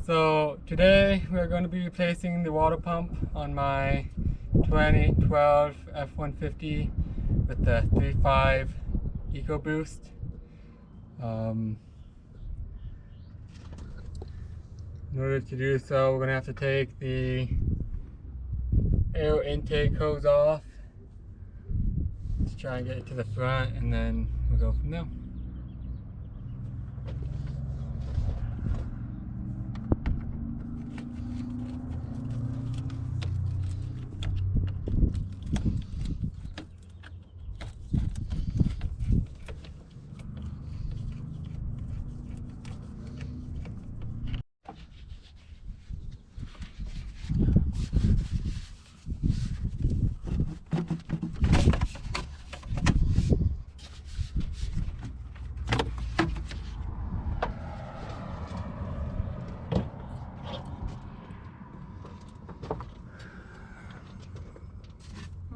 So today we're going to be replacing the water pump on my 2012 F-150 with the 3.5 EcoBoost. In order to do so, we're going to have to take the air intake hose off. Let's try and get it to the front and then we'll go from there.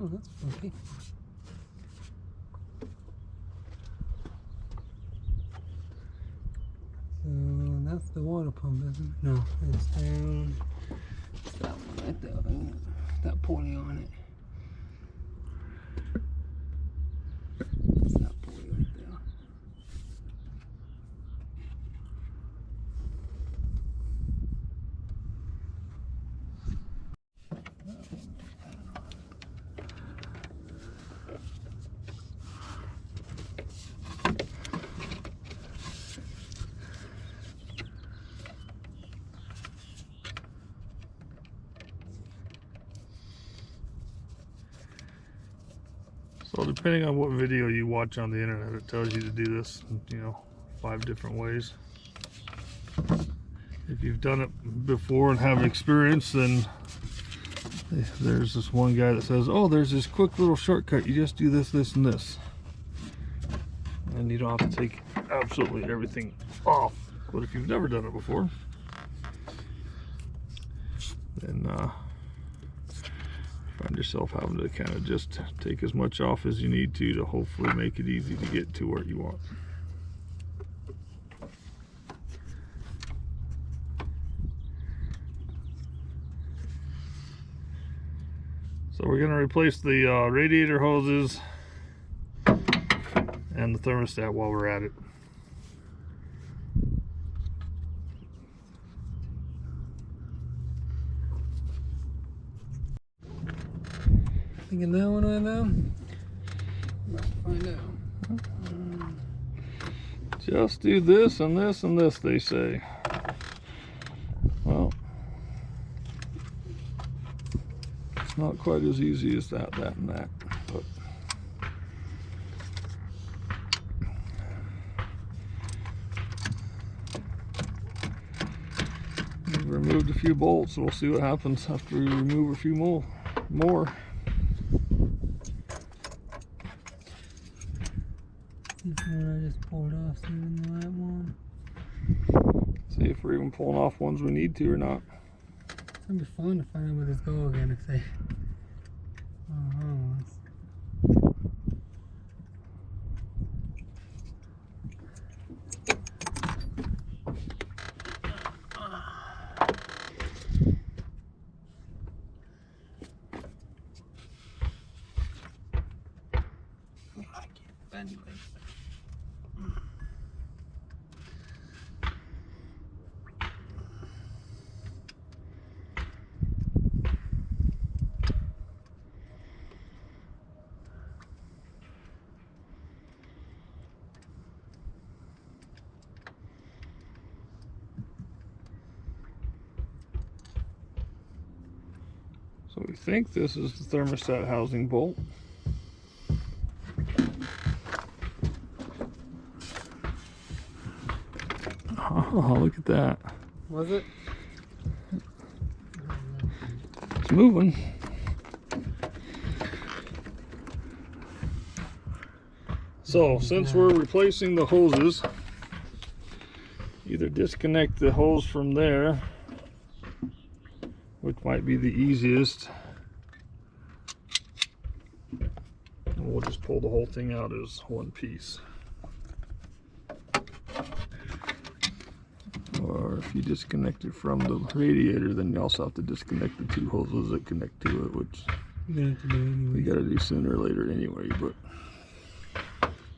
Oh, that's funky. So that's the water pump, isn't it? No, it's down. It's that one right there. That pulley on it. It's that pulley right there. So depending on what video you watch on the internet, it tells you to do this, 5 different ways. If you've done it before and have experience, then there's this one guy that says, oh, there's this quick little shortcut. You just do this, this, and this. And you don't have to take absolutely everything off. But if you've never done it before, then find yourself having to kind of just take as much off as you need to hopefully make it easy to get to where you want. So we're going to replace the radiator hoses and the thermostat while we're at it. Thinking that one right now? About to find out. Just do this and this and this, they say. Well, it's not quite as easy as that, and that. But we've removed a few bolts, so we'll see what happens after we remove a few more. This one I just pulled off, so even the right one. See if we're even pulling off ones we need to or not. It's gonna be fun to find out where this go again if they. Anyway. So we think this is the thermostat housing bolt. Oh, look at that. Was it? It's moving. So, since we're replacing the hoses, either disconnect the hose from there, which might be the easiest, and we'll just pull the whole thing out as one piece. Or if you disconnect it from the radiator, then you also have to disconnect the two hoses that connect to it, which we gotta do sooner or later anyway. But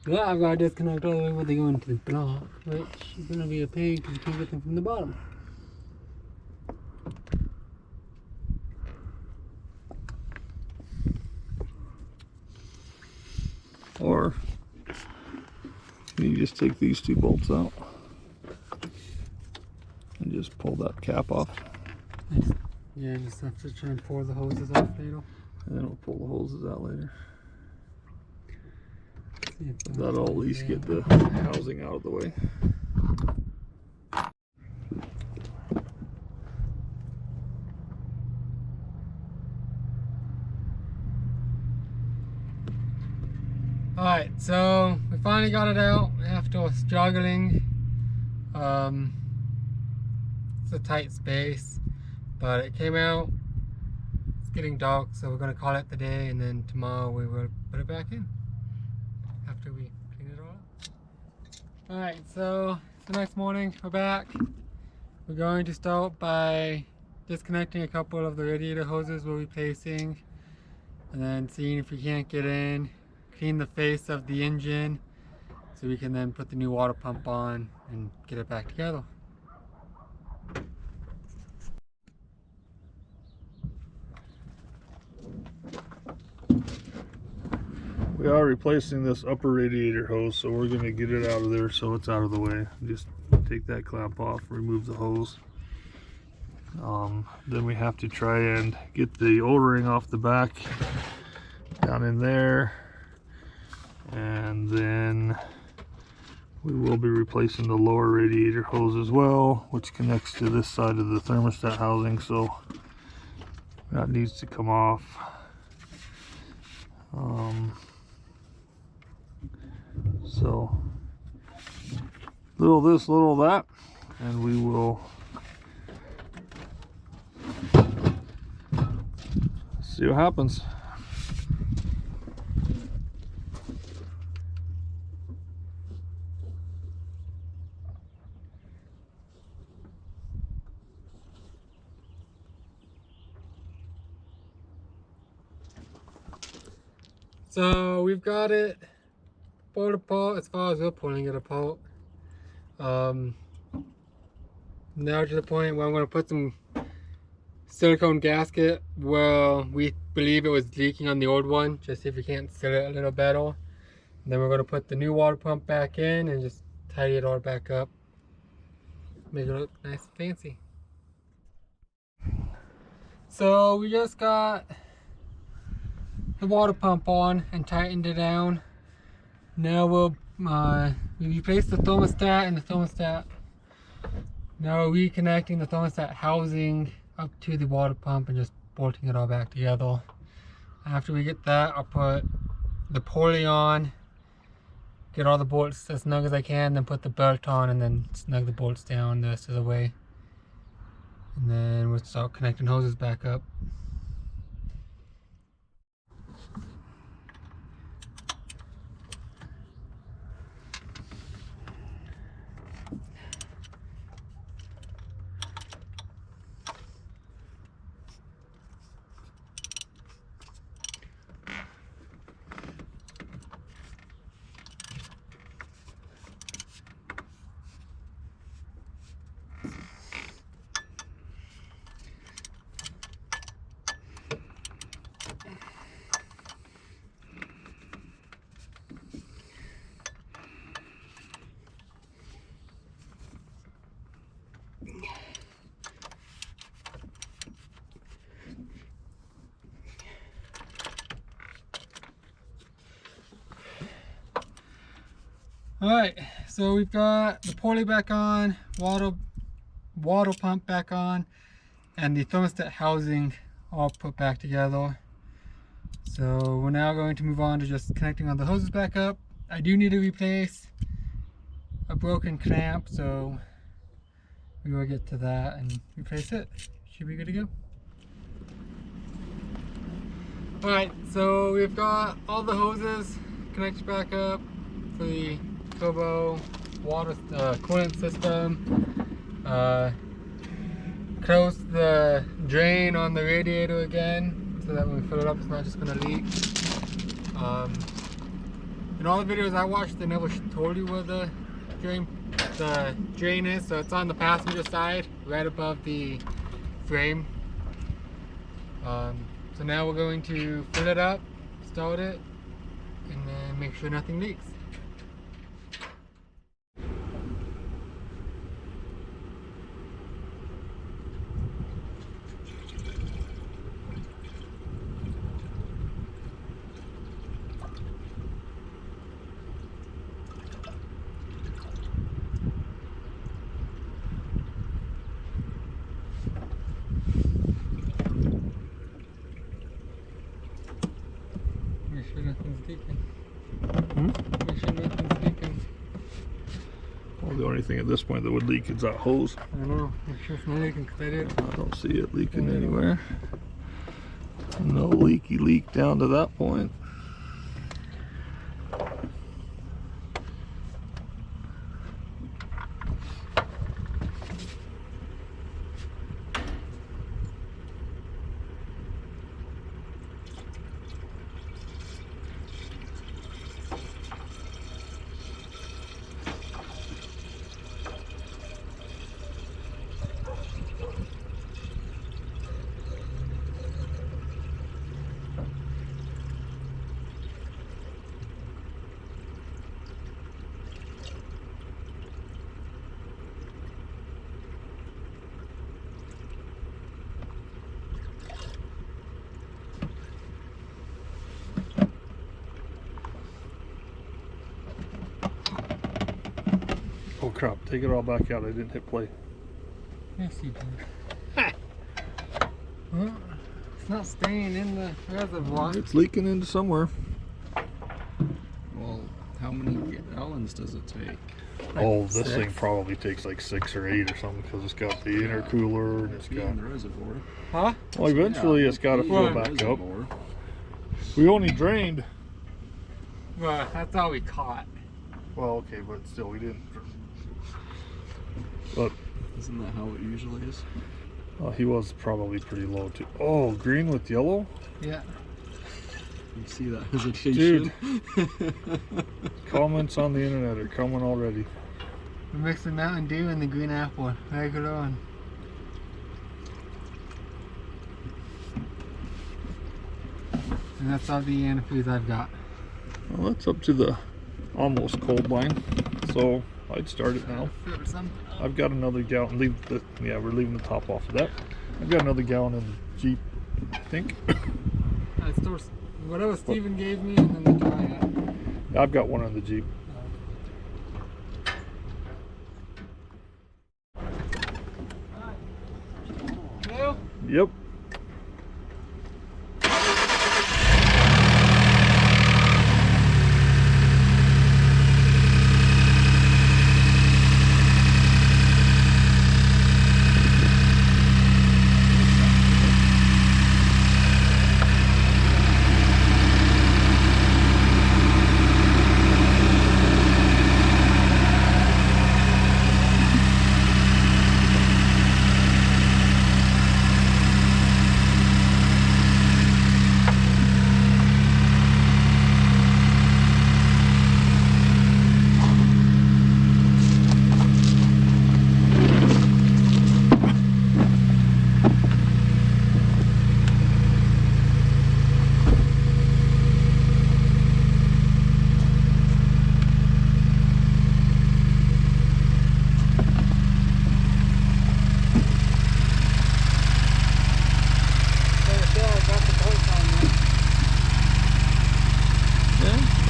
well, I've got to disconnect all the way where they go into the block, which is gonna be a pain because you can't get them from the bottom. or you just take these two bolts out and just pull that cap off. Yeah, just have to try and pour the hoses off later. And then we'll pull the hoses out later. That'll at least get the housing out of the way. Alright, so we finally got it out after struggling. It's a tight space, but it came out. It's getting dark, so we're going to call it the day, and then tomorrow we will put it back in after we clean it all up. Alright, so the next morning we're back. We're going to start by disconnecting a couple of the radiator hoses we're replacing, and then seeing if we can't get in, clean the face of the engine so we can then put the new water pump on and get it back together. We are replacing this upper radiator hose, so we're going to get it out of there so it's out of the way. Just take that clamp off, remove the hose. Then we have to try and get the O-ring off the back down in there, and then we will be replacing the lower radiator hose as well, which connects to this side of the thermostat housing, so that needs to come off. So little this, little that, and we will see what happens. So we've got it pulled apart as far as we're pulling it apart. Now to the point where I'm going to put some silicone gasket where we believe it was leaking on the old one, just see if we can't seal it a little better. And then we're going to put the new water pump back in and just tidy it all back up, make it look nice and fancy. So we just got the water pump on and tightened it down. Now we'll we replaced the thermostat and the thermostat. Now we're reconnecting the thermostat housing up to the water pump and just bolting it all back together. After we get that, I'll put the pulley on, get all the bolts as snug as I can, then put the belt on and then snug the bolts down the rest of the way. And then we'll start connecting hoses back up. Alright, so we've got the pulley back on, water pump back on, and the thermostat housing all put back together. So we're now going to move on to just connecting all the hoses back up. I do need to replace a broken clamp, so we will get to that and replace it. Should be good to go. Alright, so we've got all the hoses connected back up for the turbo water coolant system. Close the drain on the radiator again so that when we fill it up it's not just gonna leak. In all the videos I watched, they never told you where the drain is, so it's on the passenger side right above the frame. So now we're going to fill it up, start it, and then make sure nothing leaks. Make sure nothing's leaking. Make sure nothing's leaking. Well, the only thing at this point that would leak is that hose. I know. Make sure it's not leaking because I don't see it leaking anywhere. No leaky leak down to that point. Oh crap, take it all back out. I didn't hit play. Yes, you did. Well, it's not staying in the reservoir. It's leaking into somewhere. Well, how many gallons does it take? Oh, this 6. thing probably takes like 6 or 8 or something because it's got the intercooler and it's Be got. in the reservoir. Huh? Well, eventually Yeah, it's got to be fill in the back up. reservoir. We only drained. Well, that's all we caught. Well, okay, but still, we didn't. But Isn't that how it usually is? he was probably pretty low too. Oh, green with yellow. Yeah. You see that hesitation? Dude. Comments on the internet are coming already. We mixed the Mountain Dew and the green apple. Regular on. And that's all the antifreeze I've got. Well, that's up to the almost cold line, so I'd start it now. I've got another gallon. Yeah, we're leaving the top off of that. I've got another gallon in the Jeep, I think. I store whatever Steven gave me and then the dry out. I've got one in the Jeep. Hello? Yep.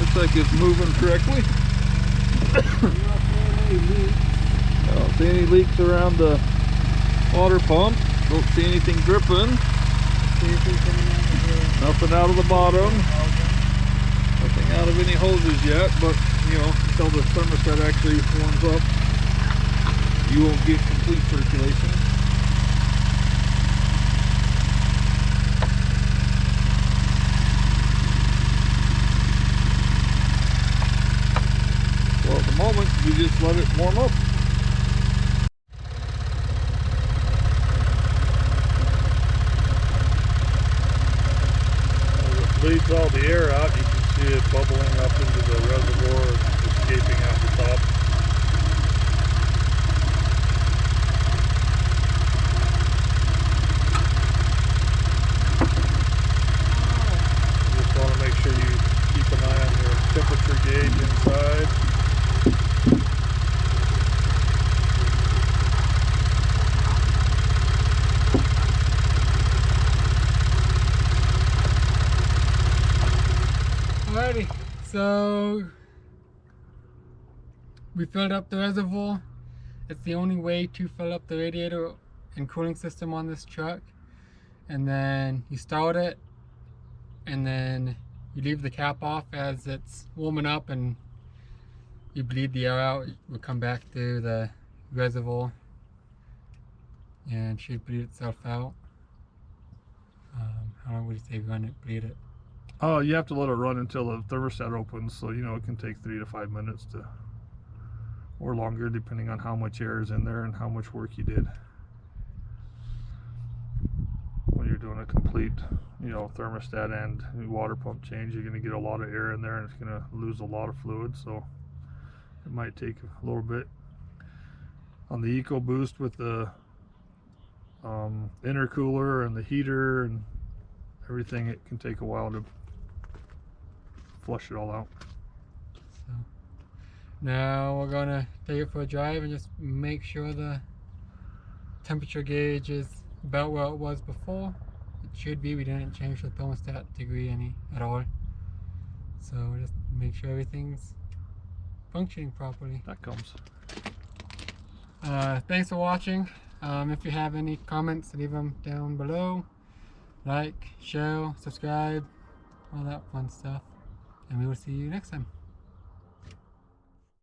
Looks like it's moving correctly. I don't see any leaks around the water pump. Don't see anything dripping. Nothing out of the bottom. Nothing out of any hoses yet, but you know, until the thermostat actually warms up, you won't get complete circulation. Well, at the moment, we just let it warm up. floods all the air out, you can see it bubbling up into the reservoir and escaping out the top. Just want to make sure you keep an eye on your temperature gauge inside. Alrighty, so we filled up the reservoir. It's the only way to fill up the radiator and cooling system on this truck. And then you start it, and then you leave the cap off as it's warming up, and you bleed the air out. It will come back through the reservoir and should bleed itself out. How long would you say run it, bleed it? Oh, you have to let it run until the thermostat opens, so you know it can take 3 to 5 minutes to, or longer, depending on how much air is in there and how much work you did. When you're doing a complete, you know, thermostat and water pump change, you're going to get a lot of air in there, and it's going to lose a lot of fluid, so it might take a little bit. On the EcoBoost with the intercooler and the heater and everything, it can take a while to flush it all out. So now we're gonna take it for a drive and just make sure the temperature gauge is about where it was before. It should be. We didn't change the thermostat degree any at all, so just make sure everything's functioning properly. That comes. Thanks for watching. If you have any comments, leave them down below. Like, share, subscribe, all that fun stuff. And we will see you next time.